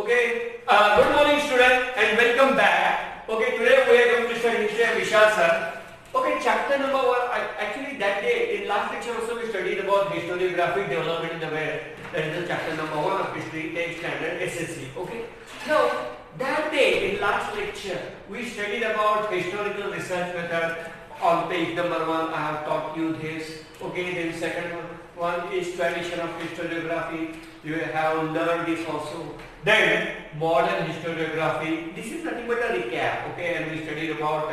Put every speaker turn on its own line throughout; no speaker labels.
Okay, good morning students and welcome back. Okay, today we are going to study history of Vishal sir. Okay, chapter number 1, actually that day in last lecture also we studied about historiographic development in the West. That is the chapter number 1 of history, 10th standard SSC. Okay, now that day in last lecture we studied about historical research method. On page number 1 I have taught you this. Okay, then second one is tradition of historiography. You have learned this also. Then modern historiography. This is nothing but a recap. Okay, and we studied about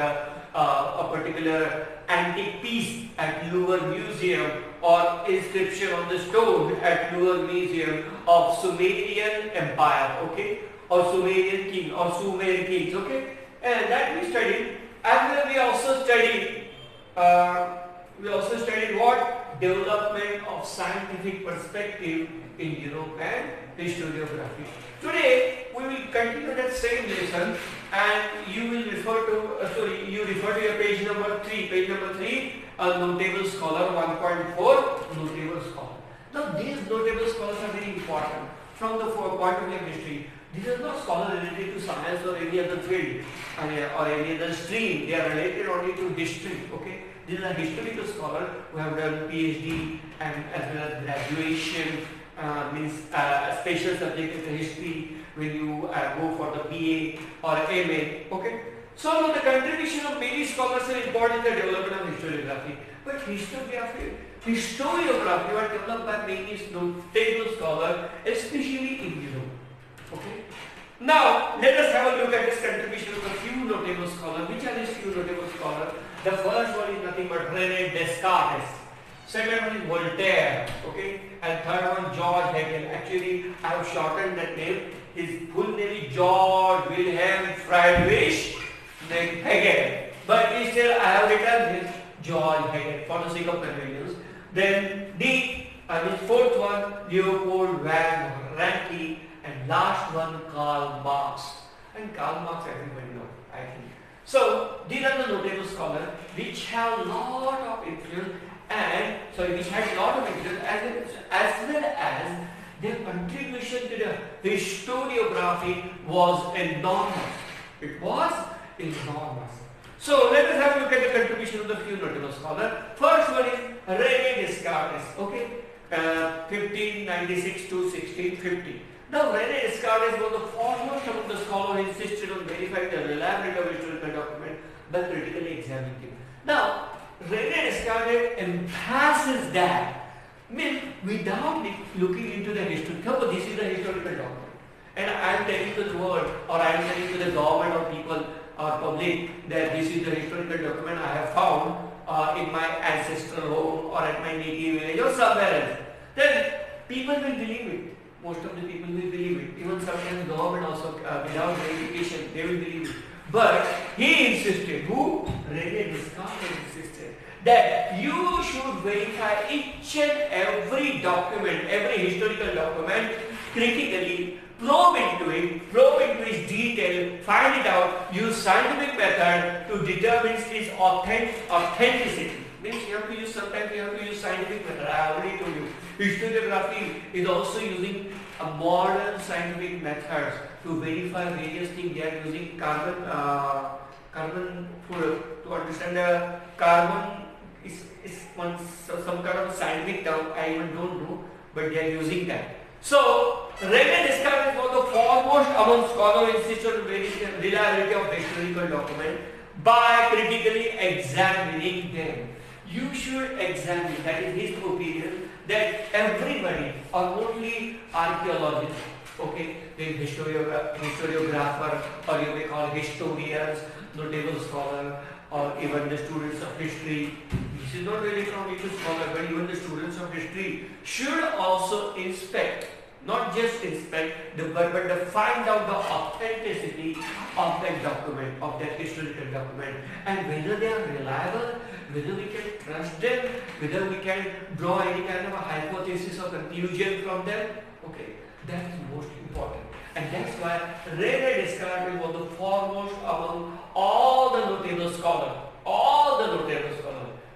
a particular antique piece at Louvre Museum or inscription on the stone at Louvre Museum of Sumerian Empire. Okay, or Sumerian king or Sumerian kings. Okay, and that we studied. And then we also studied what? Development of scientific perspective in Europe and historiography. Today we will continue that same lesson, and you will refer to you refer to your page number 3. Page number 3, a notable scholar 1.4, notable scholar. Now these notable scholars are very important from the point of view of history. These are not scholars related to science or any other field or any other stream. They are related only to history. Okay, these are historical scholars who have done PhD and as well as graduation, means special subject in history when you go for the BA or MA. Okay, so the contribution of many scholars is important in the development of historiography. But historiography were developed by many notable scholars, especially in Europe. Okay. Now let us have a look at this contribution of a few notable scholars. Which are these few notable scholars? The first one is nothing but René Descartes. Second one is Voltaire. Okay, and third one George Hegel. Actually, I have shortened that name. His full name is George Wilhelm Friedrich Hegel, but instead I have written his George Hegel for the sake of convenience. Then the fourth one Leopold van Ranke. And last one, Karl Marx. And Karl Marx everybody knows, I think. So these are the notable scholars which have lot of influence which had lot of influence as well as their contribution to the historiography was enormous. It was enormous. So let us have a look at the contribution of the few notable scholars. First one is René Descartes. Okay, 1596 to 1650. Now, René Descartes was the foremost among the scholars who insisted on verifying the reliability of historical document by critically examining them. Now, René Descartes emphasizes that, without looking into the history. Suppose this is the historical document, and I am telling to the world, or I am telling to the government or people or public that this is the historical document I have found in my ancestral home or at my native village or somewhere else. Then people will believe it. Most of the people will believe it. Even sometimes government also, without verification, they will believe it. But he insisted, who? René Descartes insisted, that you should verify each and every document, every historical document, critically, probe into its detail, find it out, use scientific method to determine its authenticity. Means you have to use, sometimes you have to use scientific method. I already told you. Historiography is also using a modern scientific methods to verify various things. They are using carbon to understand the carbon is some kind of scientific term. I even don't know, but they are using that. So René Descartes was the foremost among scholars who insisted on the reliability of historical documents by critically examining them. You should examine, that is his opinion, that everybody, or only archaeologists, okay, the historiographer, or you may call historians, notable scholar, or even the students of history. This is not really from each scholar, but even the students of history should also inspect, not just inspect, but find out the authenticity of that document, of that historical document, and whether they are reliable, whether we can trust them, whether we can draw any kind of a hypothesis or conclusion from them. Okay, that is most important. And that's why René Descartes was the foremost among all the notable scholars.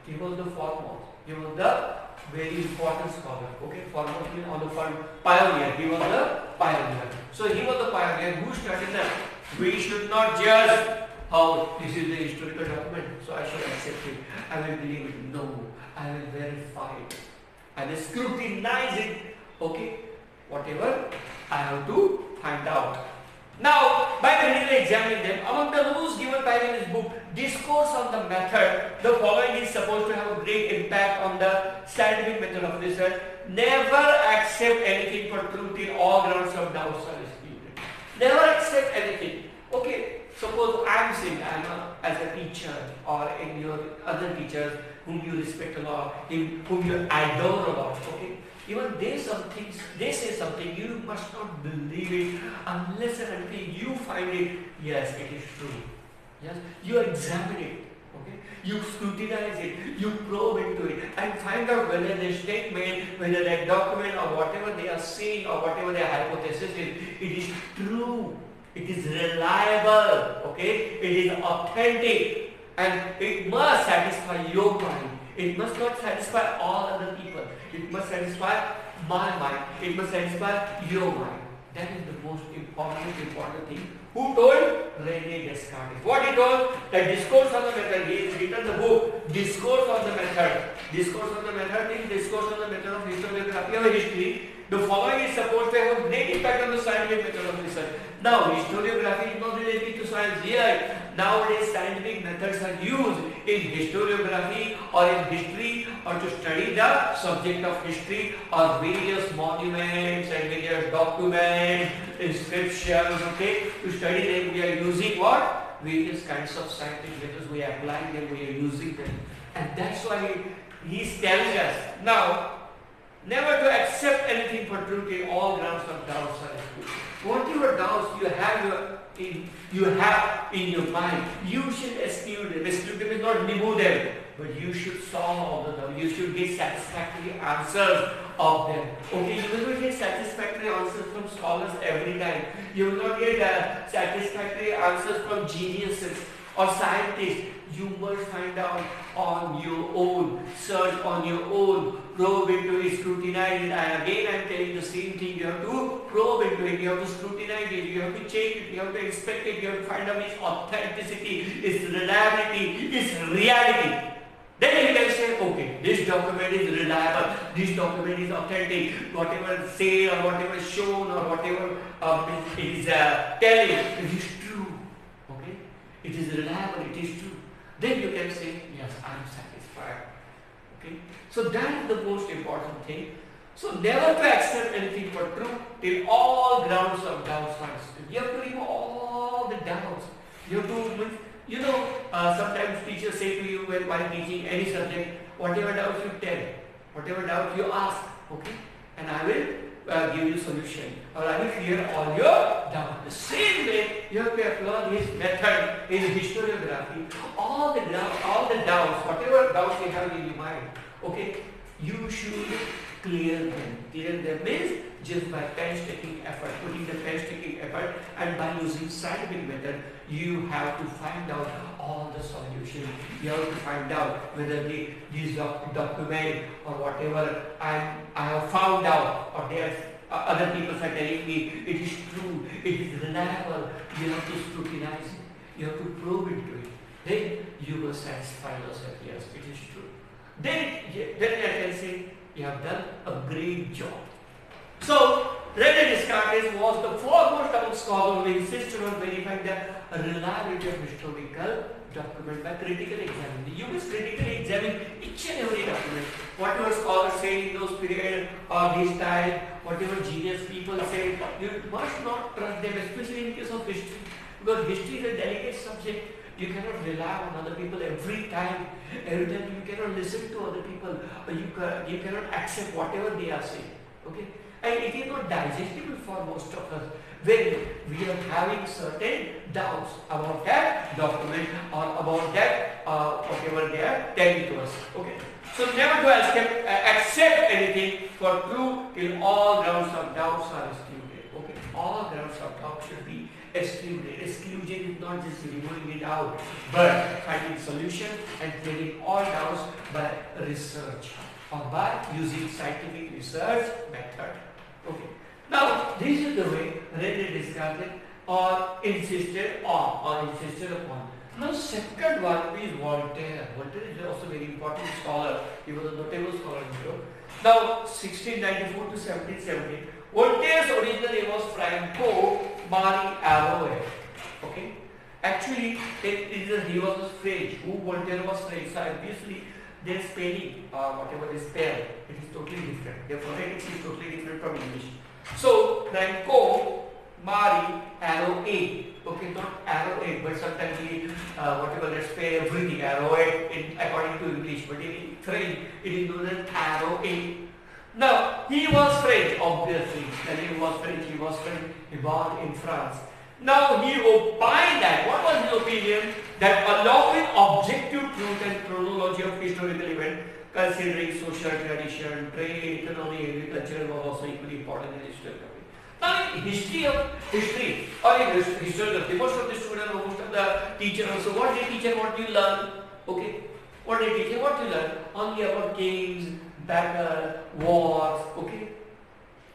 He was the foremost. He was the very important scholar. Okay, foremost on the pioneer. He was the pioneer. So he was the pioneer who started that. We should not judge how this is the historical document, so I should accept it. I will believe it. No, I will verify it. I will scrutinize it. Okay, whatever I have to find out. Now, by critically examining them, among the rules given by him in his book, Discourse on the Method, the following is supposed to have a great impact on the scientific method of research. Never accept anything for truth in all grounds of doubt are disputed. Never accept anything. Okay, suppose I am saying as a teacher or in your other teachers whom you respect a lot, whom you adore a lot. Okay. Even they say something, you must not believe it unless and until you find it, yes, it is true. Yes, you examine it, okay? You scrutinize it, you probe into it, and find out whether the statement, whether that document or whatever they are saying or whatever their hypothesis is, it is true, it is reliable, okay? It is authentic, and it must satisfy your mind. It must not satisfy all other people. It must satisfy my mind. It must satisfy your mind. That is the most important thing. Who told? René Descartes. What he told? That Discourse on the Method. He has written the book Discourse on the Method. Discourse on the Method is Discourse on the Method of Historiography of History. The following is supposed to have a great impact on the scientific method of research. Now, historiography is not related to science here. Nowadays, scientific methods are used in historiography or in history or to study the subject of history or various monuments and various documents, inscriptions, okay? To study them, we are using what? Various kinds of scientific methods. We are applying them, we are using them. And that's why he is telling us, now, never to accept anything for truth in all grounds of doubts are excluded. Whatever doubts you have in your mind, you should exclude them. Exclude them is not remove them, but you should solve all the doubts. You should get satisfactory answers of them. Okay, you will not get satisfactory answers from scholars every time. You will not get satisfactory answers from geniuses or scientists. You must find out on your own, search on your own, probe into it, scrutinize it. And again I am telling the same thing, you have to probe into it, you have to scrutinize it, you have to check it, you have to inspect it, you have to find out its authenticity, its reliability, its reality. Then you can say, okay, this document is reliable, this document is authentic, whatever say or whatever shown or whatever it is telling, it is true. Okay? It is reliable, it is true. Then you can say, yes, I am satisfied. Okay? So that is the most important thing. So never to accept anything for true till all grounds of doubts are excluded. You have to remove all the doubts. You have to, sometimes teachers say to you while teaching any subject, whatever doubts you tell, whatever doubts you ask, okay? And I will give you solution, or I will clear all your doubts. The same way you have to apply his method in historiography. All the doubts, whatever doubts you have in your mind, okay, you should clear them. Clear them means just by painstaking effort, putting the painstaking effort, and by using scientific method, you have to find out all the solutions. You have to find out whether this document or whatever I have found out, or other people are telling me it is true, it is reliable. You have to scrutinize it. You have to probe into it. Then you will satisfy yourself. Yes, it is true. Then I can say you have done a great job. So, René Descartes was the foremost among scholars who insisted on verifying the reliability of historical document by critically examining. You must critically examine each and every document. Whatever scholars say in those periods or this time, whatever genius people say, you must not trust them, especially in case of history. Because history is a delicate subject. You cannot rely on other people every time. Every time you cannot listen to other people. You cannot accept whatever they are saying. Okay? And it is not digestible for most of us when we are having certain doubts about that document or about that whatever they are telling to us. Okay. So never to accept anything for true till all grounds of doubts are excluded. Okay. All grounds of doubt should be excluded. Exclusion is not just removing it out, but finding solution and clearing all doubts by research or by using scientific research method. Okay. Now, this is the way Rene described it or insisted on or insisted upon. Now second one is Voltaire. Voltaire is also very important scholar. He was a notable scholar in Europe. Now 1694 to 1770. Voltaire's original name was Franco Marie Arouet. Okay. Actually, he was French. Who Voltaire was French. So obviously, their spelling, whatever they spell, it is totally different. Their phonetics is totally different from English. So Franco Marie Arouet. Okay, not Arouet, but sometimes we whatever they spell everything Arouet according to English, but in French it is known as Arouet. Now he was French, obviously. The name was French. He was French. He born in France. Now he opined that, what was his opinion? That along with objective truth and chronology of historical event, considering social tradition, trade, economy, agriculture was also equally important in historiography. Now in history or in historiography, most of the students or most of the teachers also, what they teach and what you learn? Okay, what they teach and what you learn? Only about kings, battle, wars, okay?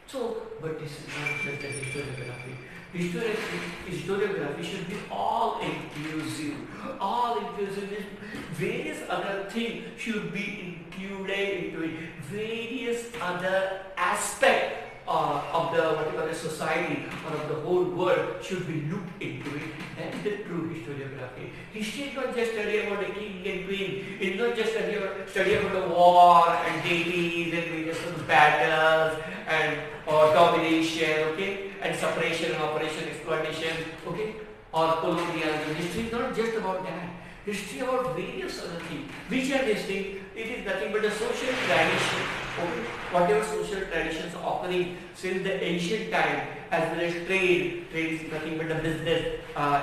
So, but this is not just a historiography. Historiography should be all inclusive. All inclusive means various other things should be included into it. Various other aspects of the whatever society or of the whole world should be looked into it. That is the true historiography. History is not just study about the king and queen. It is not just study about the war and deities and various battles and domination, okay, and suppression and operation, exploitation, okay, or colonialism. History is not just about that. History about various other things. Which are these things? It is nothing but the social tradition. Okay? Whatever social traditions occurring since the ancient time, as well as trade. Trade is nothing but the business,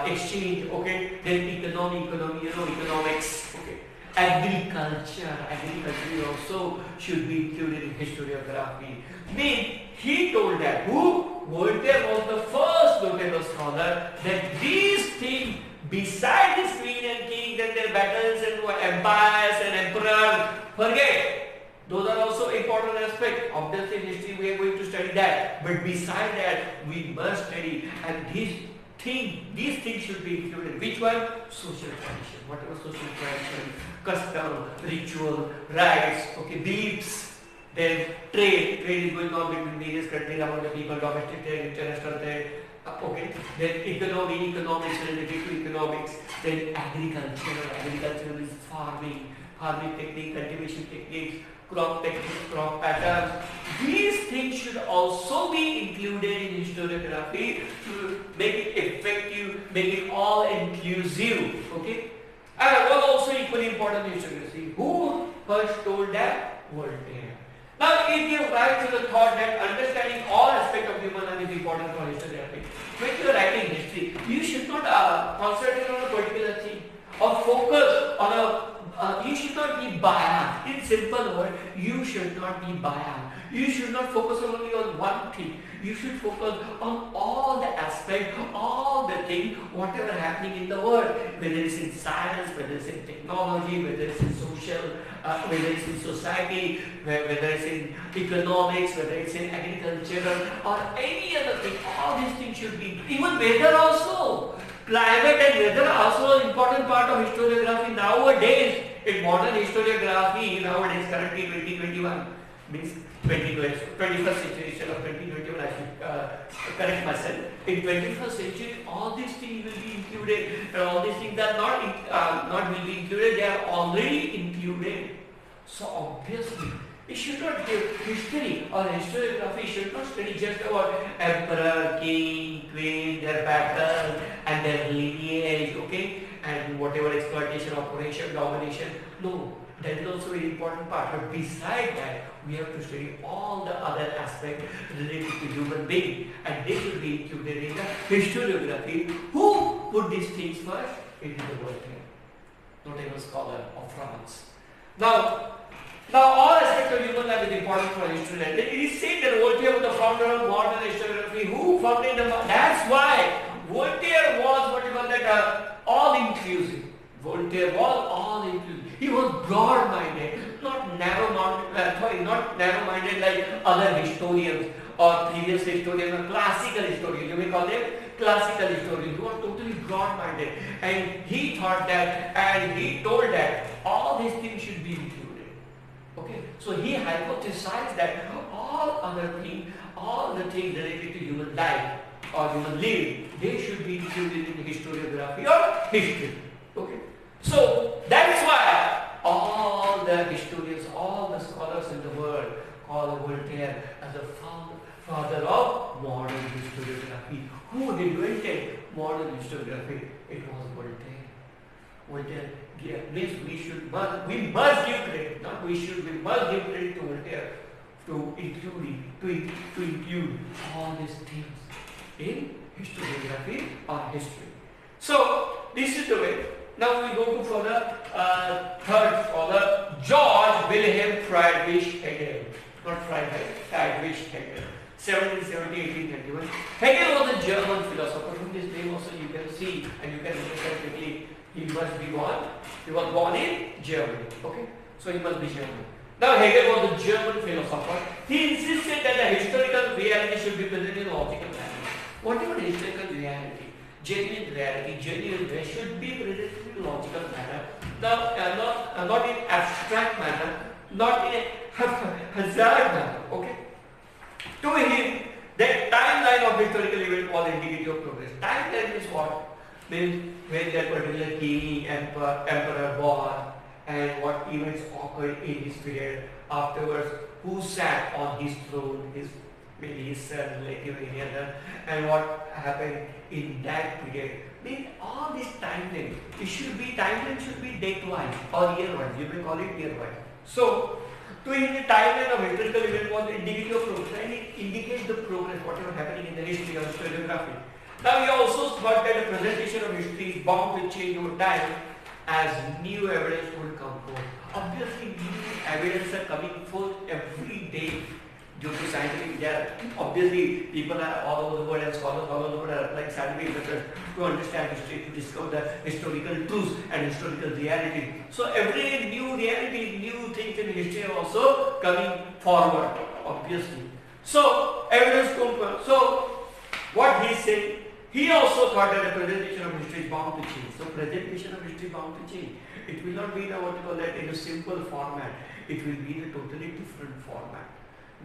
exchange. Okay? Then economy, economics. Okay? Agriculture also should be included in historiography. Mean he told that Voltaire was the first notable scholar that these things, beside his queen and king and their battles and empires and emperors, forget. Those are also important aspects. Obviously in history we are going to study that. But beside that we must study, and these things should be included. Which one? Social tradition. Whatever social tradition, custom, ritual, rites, okay, beliefs. Then trade is going on between various countries among the people, domestic trade, international trade. Okay, then economics related to economics, then agriculture is farming technique, cultivation techniques, crop techniques, crop patterns. These things should also be included in historiography to make it effective, make it all inclusive. Okay, and was also equally important in historiography. Who first told that? Voltaire. Now, it gives rise to the thought that understanding all aspects of human life is important for historiography. When you are writing history, you should not concentrate on a particular thing or focus on you should not be biased. In simple words, you should not be biased. You should not focus only on one thing. You should focus on all the aspects, all the things, whatever happening in the world, whether it's in science, whether it's in technology, whether it's in social, whether it's in society, whether it's in economics, whether it's in agriculture, or any other thing. All these things should be, even weather also. Climate and weather are also an important part of historiography nowadays. In modern historiography, nowadays, currently 2021, means 21st century instead of 2021, I should correct myself. In 21st century, all these things will be included, and all these things are not will be included, they are already included. So obviously, it should not give history or historiography should not study just about emperor, king, queen, their battles and their lineage, okay, and whatever exploitation, operation, domination. No, that is also a very important part. But beside that, we have to study all the other aspects related to human being, and they should be included in the historiography. Who put these things first? It is the Voltaire, notable scholar of France. Now all aspects of human life is important for history. It is said that Voltaire was the founder of modern historiography. Who founded the? That's why Voltaire was what you call that all-inclusive. Voltaire was all-inclusive. He was broad-minded, not narrow-minded like other historians or previous historian or classical historian, you may call them classical historian, who are totally broad-minded, and he thought that, and he told that all these things should be included. Okay, so he hypothesized that all the things related to human life or human living, they should be included in historiography or history. Okay, so that's why all the historians, all the scholars in the world call Voltaire as the father of modern historiography. Who invented modern historiography? It was Voltaire. Voltaire means we must give credit, not we should, we must give credit to Voltaire to include all these things in historiography or history. So this is the way. Now we go to for the third scholar, Georg Wilhelm Friedrich Hegel. Not Friedrich Hegel. 1770-1831. Hegel was a German philosopher. From this name also you can see and you can understand quickly he must be born. He was born in Germany. Okay, so he must be German. Now Hegel was a German philosopher. He insisted that the historical reality should be presented in a logical manner. Whatever historical reality, genuine reality should be presented in a logical manner. Now, not in abstract manner, not in a hazard manner. Okay. To him, the timeline of historical event was indicative of progress. Timeline is what? Means when that particular king, emperor born, and what events occurred in his period. Afterwards, who sat on his throne, maybe his son, relative, any other, and what happened in that period. Means all this timeline, timeline should be date-wise or year-wise. You may call it year-wise. So, to him, the timeline of historical event was indicative of progress, and it indicates the progress, whatever happening in the history or historiography. Now, he also thought that the presentation of history is bound to change over time as new evidence will come forth. Obviously, new evidence are coming forth every day due to scientific data. Obviously, people are all over the world and scholars all over the world are applying scientific methods to understand history, to discover the historical truths and historical reality. So every new reality, new things in history are also coming forward, obviously. So evidence comes. So what he said, he also thought that the presentation of history is bound to change. So presentation of history is bound to change. It will not be in in a simple format. It will be in a totally different format.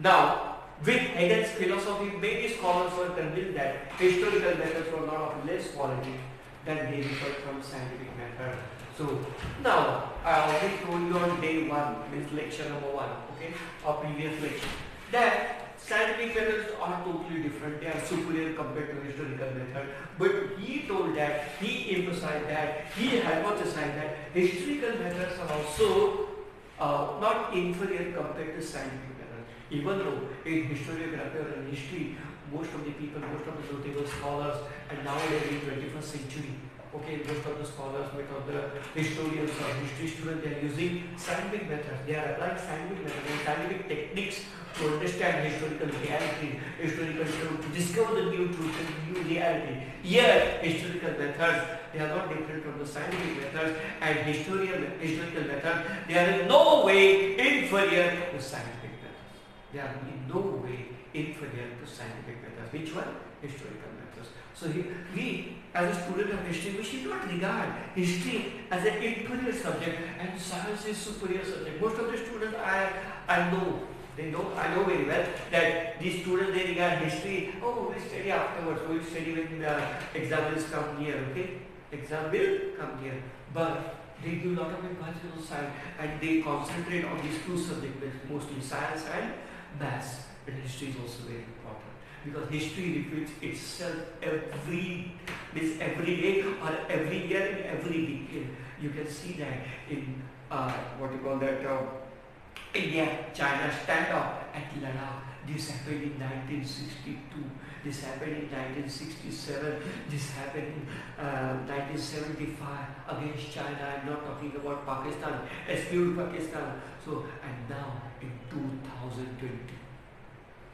Now, with Hegel's philosophy, many scholars were convinced that historical methods were not of less quality than they differed from scientific method. So, now, I already told you on day 1, means lecture number 1, okay, or previous lecture, that scientific methods are totally different. They are superior compared to historical method. But he told that, he emphasized that, he hypothesized that historical methods are also not inferior compared to scientific methods. Even though in historiography or in history, most of the people, most of the notable scholars, and nowadays in 21st century, okay, most of the scholars, most of the historians or history students, they are using scientific methods. They are applying scientific methods and scientific techniques to understand historical reality, historical truth, to discover the new truth and new reality. Yet, historical methods, they are not different from the scientific methods, and historical methods, they are in no way inferior to scientific methods. They are in no way inferior to scientific methods. Which one? Historical methods. So we as a student of history, we should not regard history as an inferior subject and science is superior subject. Most of the students I know very well that these students, they regard history, oh, we study afterwards, we will study when the exam will come near, okay? Exam will come near. But they do a lot of emphasis on science and they concentrate on these two subjects, mostly science and maths. And history is also very important because history repeats itself every day or every year in every decade. You can see that in India-China standoff at Ladakh. This happened in 1962. This happened in 1967. This happened in 1975 against China. I'm not talking about Pakistan. Eschewed Pakistan. So, and now in 2020.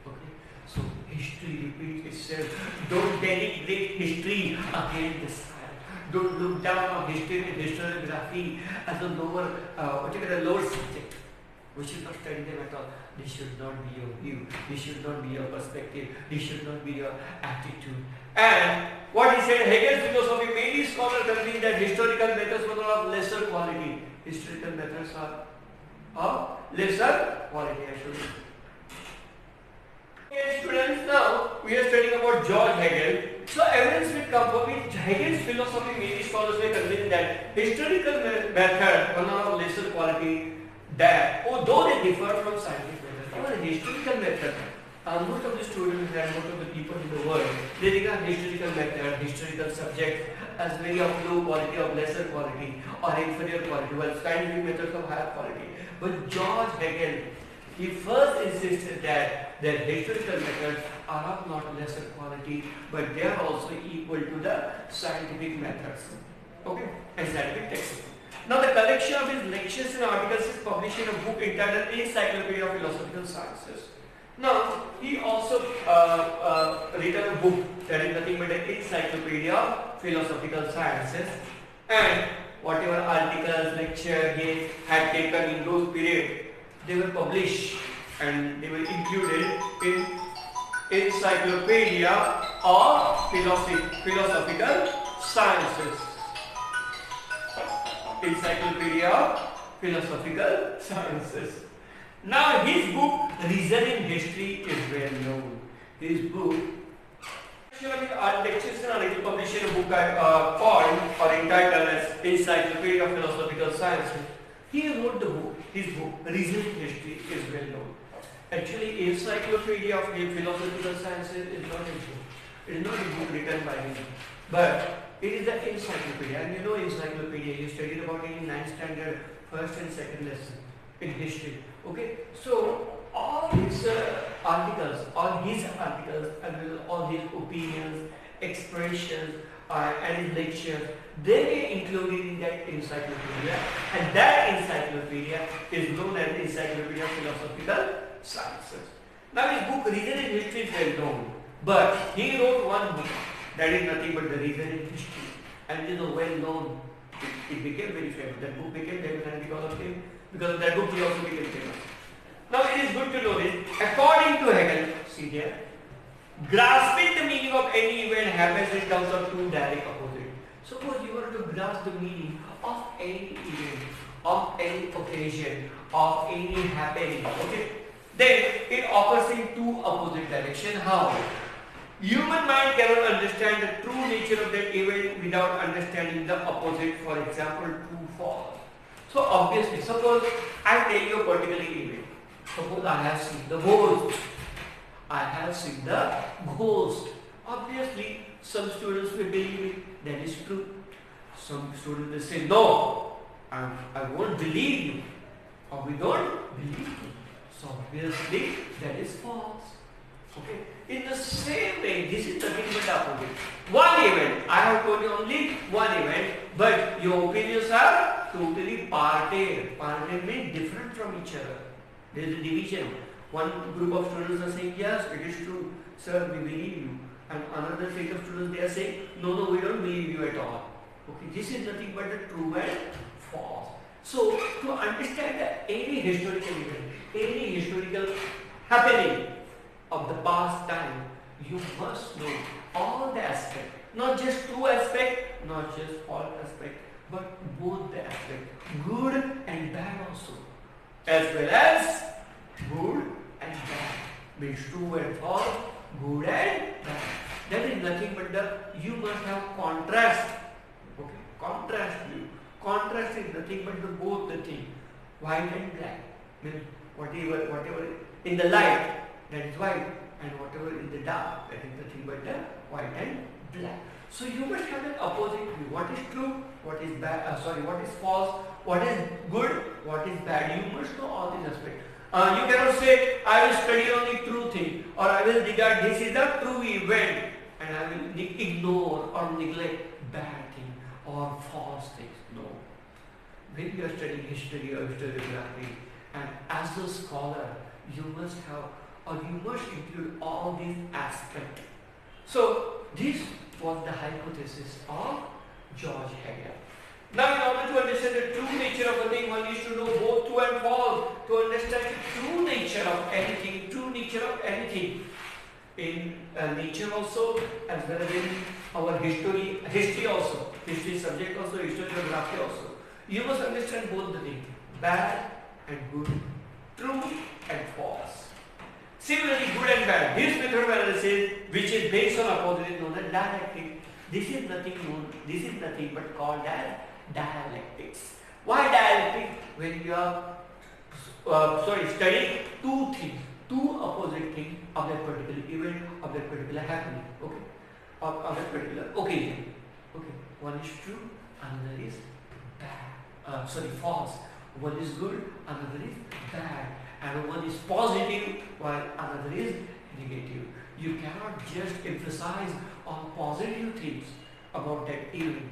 Okay. So history repeats itself. Don't denigrate history against the science. Don't look down on history and historiography as a lower subject. We should not study them at all. This should not be your view. This should not be your perspective. This should not be your attitude. And what he said, Hegel's philosophy, many scholars agree that historical methods were of lesser quality. Historical methods are of lesser quality, actually. Okay, students, now we are studying about George Hegel. So evidence will come for which Hegel's philosophy, many scholars were convinced that historical methods were of lesser quality, that although they differ from scientific methods, even historical method, most of the students and most of the people in the world, they regard historical method, historical subject as very of low quality, of lesser quality or inferior quality, while scientific methods of higher quality. But George Hegel, he first insisted that historical methods are of not lesser quality, but they are also equal to the scientific methods. Okay, and scientific texts. Now the collection of his lectures and articles is published in a book entitled Encyclopedia of Philosophical Sciences. Now he also written a book that is nothing but an Encyclopedia of Philosophical Sciences, and whatever articles, lecture he had taken in those periods, they were published and they were included in Encyclopedia of Philosophical Sciences. Encyclopedia of Philosophical Sciences. Now his book Reason in History is well known. His book lectures and articles published in a book called or entitled as Encyclopedia of Philosophical Sciences. He wrote the book, his book Reason in History is well known. Actually, Encyclopedia of Philosophical Sciences is not a book. It is not a book written by him, but it is the encyclopedia. And you know encyclopedia, you studied about it in 9th standard, first and second lesson in history. Okay, so all his articles, and all his opinions, expressions, and his lectures, they were included in that encyclopedia, and that encyclopedia is known as Encyclopedia of Philosophical Sciences. Now his book Reason in History is well known, but he wrote one book that is nothing but the Reason in History, and it is well known. It became very famous. That book became famous, and because of that book he also became famous. Now it is good to know this. According to Hegel, see there, grasping the meaning of any event happens in terms of two direct opposites. Suppose you were to grasp the meaning of any event, of any occasion, of any happening, okay, then it occurs in two opposite directions. How? Human mind cannot understand the true nature of that event without understanding the opposite, for example, true, false. So obviously, suppose I tell you a particular event. Suppose I have seen the ghost. I have seen the ghost. Obviously, some students will believe it, that is true. Some students will say, no, I won't believe you. Or we don't believe you. So obviously, that is false. Okay. In the same way, this is nothing but the opposite. One event, I have told you only one event, but your opinions are totally parted. Parted means different from each other. There is a division. One group of students are saying, yes, it is true, sir, we believe you. And another set of students, they are saying, no, we don't believe you at all. Okay, this is nothing but the true and false. So, to understand any historical event, any historical happening of the past time, you must know all the aspects, not just true aspect, not just false aspect, but both the aspects, good and bad also, as well as good and bad, means true and false, good and bad. That is nothing but you must have contrast. Okay, contrast view. Contrast is nothing but both the thing, white and black. Means whatever in the light, that is white, and whatever in the dark, that is nothing but the white and black. So you must have an opposite view. What is true? What is bad? What is false? What is good? What is bad? You must know all these aspects. You cannot say, I will study only true thing, or I will regard this is a true event, and I will ignore or neglect bad thing or false things. No. When you are studying history or historiography, and as a scholar, you must have, or you must include all these aspects. So this was the hypothesis of George Hegel. Now, in order to understand the true nature of a thing, one needs to know both true and false. To understand the true nature of anything, in nature also, as well as in our history also, history subject also, historiography also. You must understand both the things, bad and good, true and false. Similarly, good and bad. This method of analysis, which is based on opposite, is known as dialectic. This is nothing but called as dialectics. Why dialectic? When you are studying two things, two opposite things of that particular event, of that particular happening, okay, of that particular occasion. Okay, one is true, another is bad. False. One is good, another is bad, and one is positive, while another is negative. You cannot just emphasize on positive things about that event,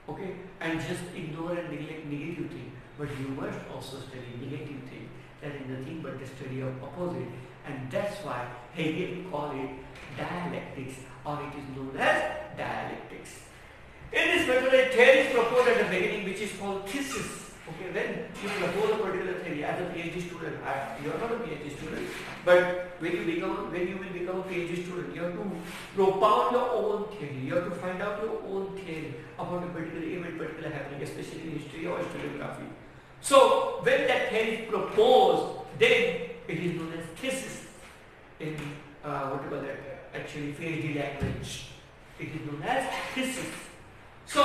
okay, and just ignore and neglect negative things. But you must also study negative things. That is nothing but the study of opposite, and that's why Hegel called it dialectics, or it is known as dialectics. In this method, a theory is proposed at the beginning, which is called thesis. Okay, when you propose a particular theory as a PhD student, you are not a PhD student, but when you will become a PhD student, you have to propound your own theory. You have to find out your own theory about a particular event, particular happening, especially in history or historiography. So when that theory is proposed, then it is known as thesis in PhD language. It is known as thesis. So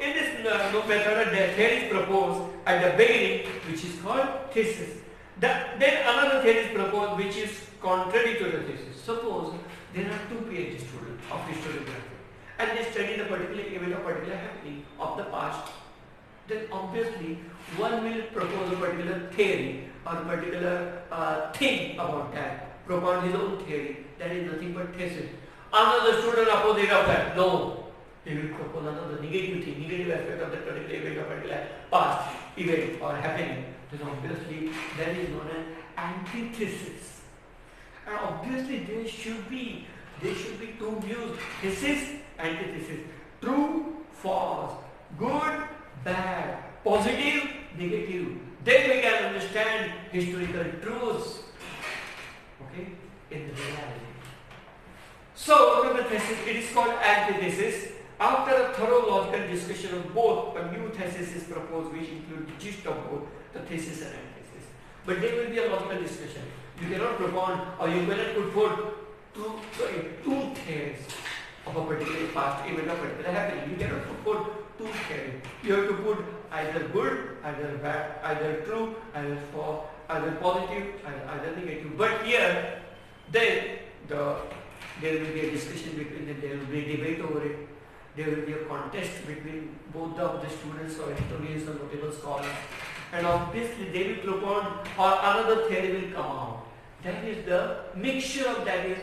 in this method, the theory is proposed at the beginning, which is called thesis. Then another theory is proposed, which is contrary to the thesis. Suppose there are two PhD students of historiography, and they study the particular event or particular happening of the past. Then obviously one will propose a particular theory or a particular thing about that, propound his own theory. That is nothing but thesis. Another student opposite of that, no. He will propose another negative thing, negative aspect of that particular event or particular past event or happening. Then obviously that is known as antithesis. And obviously there should be two views, thesis, antithesis, true, false, good, bad, positive, negative. Then we can understand historical truths, okay, in the reality. So, remember thesis, it is called antithesis. After a thorough logical discussion of both, a new thesis is proposed which includes the gist of both the thesis and antithesis. But there will be a logical discussion. You cannot propound or you cannot put forth two theories of a particular past event or particular happening. You cannot put forth two theories. You have to put either good, either bad, either true, either false, either positive, either negative. But here, then there will be a discussion between them, there will be a debate over it. There will be a contest between both of the students or historians or notable scholars, and obviously they will propound or another theory will come out. That is the mixture of that is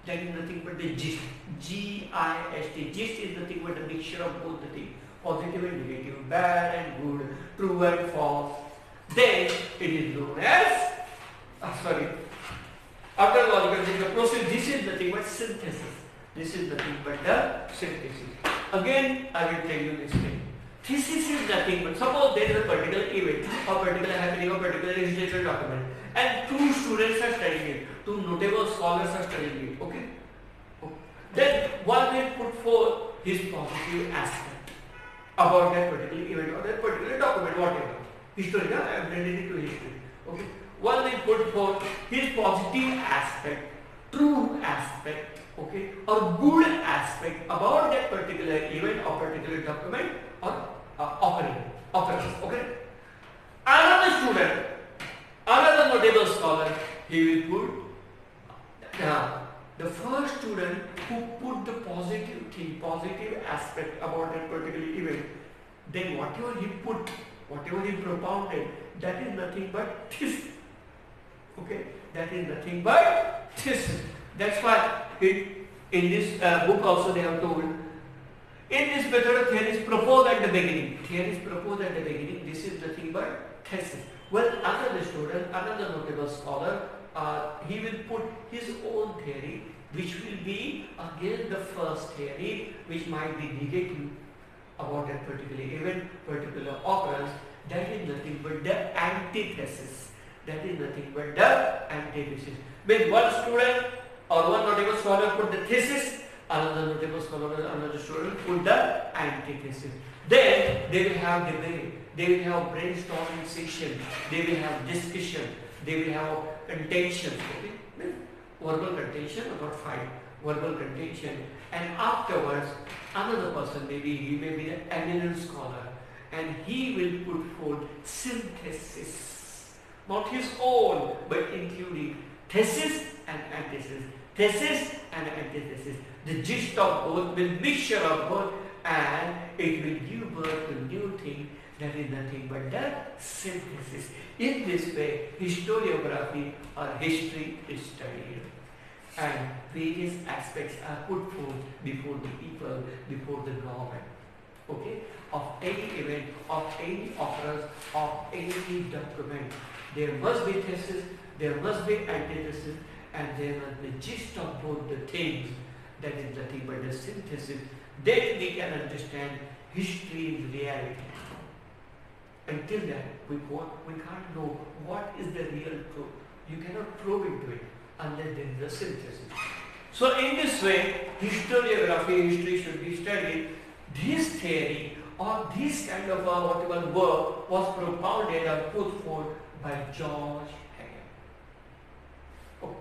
nothing but the gist. G-I-S-T. Gist is nothing but the mixture of both the things, positive and negative, bad and good, true and false. Then it is known as after logical thing, the process, this is nothing but synthesis. This is nothing but the synthesis. Again, I will tell you this thing. Thesis is nothing but, suppose there is a particular event, or particular happening, or particular historical document, and two students are studying it, two notable scholars are studying it, okay? Then one will put forth his positive aspect about that particular event or that particular document, whatever. History, I have blended it to history, okay? One will put forth his positive aspect, true aspect, okay, or good aspect about that particular event or particular document or occurrence, okay. Another student, another notable scholar, he will put, now the first student who put the positive thing, positive aspect about that particular event, then whatever he put, whatever he propounded, that is nothing but thesis, okay, that is nothing but thesis. That's why in this book also they have told, in this method of theory is proposed at the beginning. Theory is proposed at the beginning. This is nothing but thesis. Well, another student, another notable scholar, he will put his own theory, which will be again the first theory, which might be negative, about that particular event, particular occurrence, that is nothing but the antithesis. That is nothing but the antithesis. Means one student or one notable scholar put the thesis, another notable scholar, another student put the antithesis. Then they will have debate, they will have brainstorming session, they will have discussion, they will have contention. Okay? Verbal contention, not fight. Verbal contention, and afterwards another person, maybe he may be an eminent scholar, and he will put forth synthesis, not his own, but including thesis and antithesis, thesis and antithesis, the gist of both, the mixture of both, and it will give birth to new thing that is nothing but the synthesis. In this way, historiography or history is studied, and various aspects are put forth before the people, before the government, okay, of any event, of any occurrence, of any document. There must be thesis, there must be antithesis, and there must be gist of both the things, that is nothing but the synthesis. Then we can understand history in reality. Until then, we can't know what is the real truth. You cannot probe into it unless there is a synthesis. So in this way, historiography, history should be studied. This theory or this kind of whatever work was propounded or put forth by George Hegel. Okay.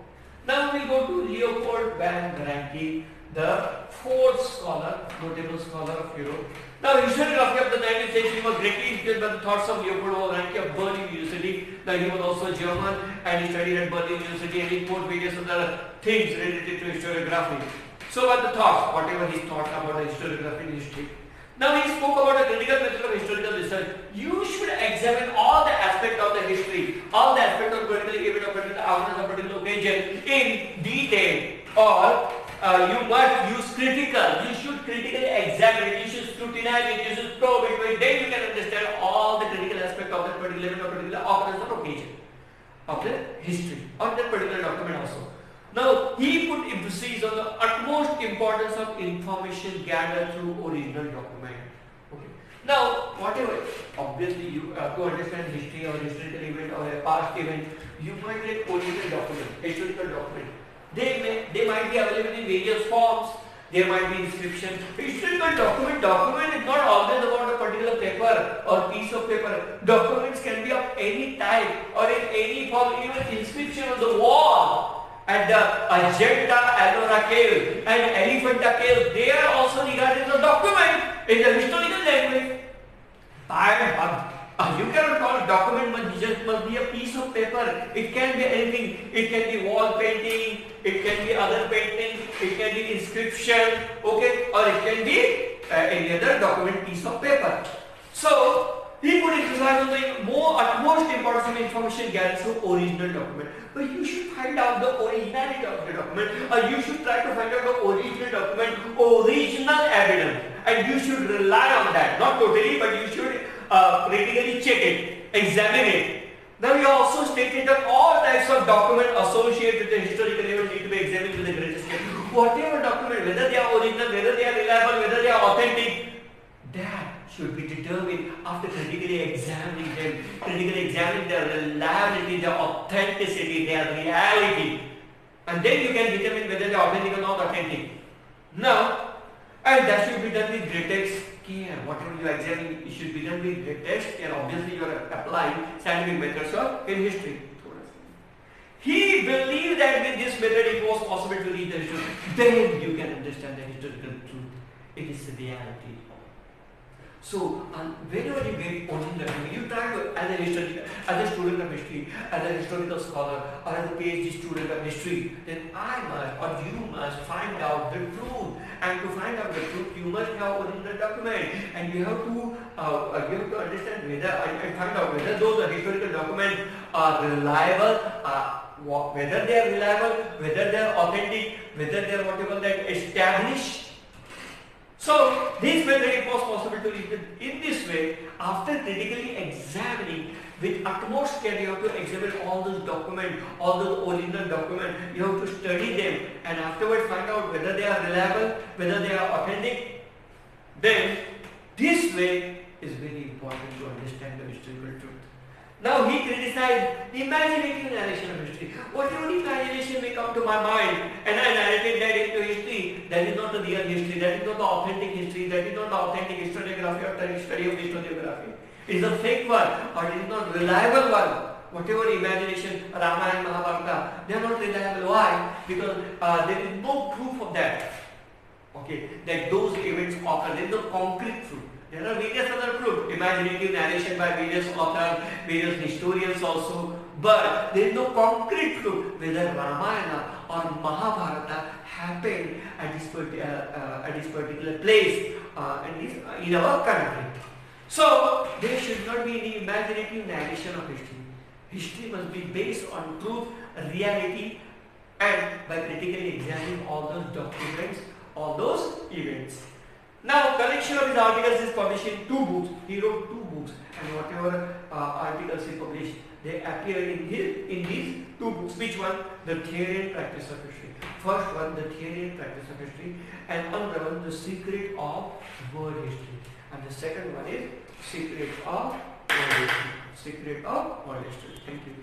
Now we go to Leopold van Ranke, the fourth scholar, notable scholar of Europe. Now, historiography of the 19th century was greatly influenced by the thoughts of Leopold van Ranke of Berlin University. Now, he was also German and he studied at Berlin University, and he wrote various other things related to historiography. So, what the thoughts, whatever he thought about the historiography and history. Now, he spoke about a critical method of historical research. You should examine all the aspects of the history, all the aspects of particular event, of particular occurrence, of particular occasion in detail, or you must use critical. You should critically examine it, you should scrutinize it, you should probe it, then you can understand all the critical aspects of that particular event or particular occurrence or occasion of the history or that particular document also. Now, he put emphasis on the utmost importance of information gathered through original document. Okay. Now, whatever, obviously you to understand history or historical event or a past event, you might get original document, historical document. They might be available in various forms. There might be inscription. Historical document is not always about a particular paper or piece of paper. Documents can be of any type or in any form. Even inscription on the wall at the Ajanta Ellora cave and Elephanta cave, they are also regarded as a document in the historical language. You cannot call it document, but it must be a piece of paper. It can be anything. It can be wall painting, it can be other painting, it can be inscription, okay, or it can be any other document, piece of paper. So he put emphasis on the utmost importance of information gathered through original document. But you should find out the originality of the document, or you should try to find out the original document, original evidence, and you should rely on that. Not totally, but you should critically check it, examine it. Now we also stated that all types of documents associated with the historical event need to be examined with the greatest care. Whatever document, whether they are original, whether they are reliable, whether they are authentic, that should be determined after critically examining them, critically examining their reliability, their authenticity, their reality, and then you can determine whether they are authentic or not authentic. Now, and that should be done with greatest care. Whatever you examine, it should be done with greatest care. Obviously, you are applying scientific methods in history. He believed that with this method it was possible to read the history. Then you can understand the historical truth. It is the reality. So, whenever you get original document, you try to, as a student of history, as a historical scholar, or as a PhD student of history, then I must, or you must find out the truth. And to find out the truth, you must have original document, and you have to understand whether and find out whether those historical documents are reliable, whether they are reliable, whether they are authentic, whether they are whatever that established. So, this method it was possible to read in this way. After critically examining with utmost care, you have to examine all those documents, all those original documents. You have to study them, and afterwards find out whether they are reliable, whether they are authentic. Then This way is very important to understand the historical truth. Now he criticized imaginative narration of history. Whatever imagination may come to my mind and I narrated that into history, that is not the real history, that is not the authentic history, that is not the authentic historiography or study of historiography. It is a fake one or it is not reliable one. Whatever imagination, Rama and Mahabharata, they are not reliable. Why? Because there is no proof of that. Okay, that those events occur. There is no concrete proof. There are various other proofs, imaginative narration by various authors, various historians also, but there is no concrete proof whether Ramayana or Mahabharata happened at this particular place in our country. So there should not be any imaginative narration of history. History must be based on truth, reality, and by critically examining all those documents, all those events. Now, collection of his articles is published in 2 books. He wrote 2 books, and whatever articles he published, they appear in these 2 books. Which one? The Theory and Practice of History. First one, the Theory and Practice of History, and another one, The Secret of World History. And the second one is Secret of World History. Secret of World History. Thank you.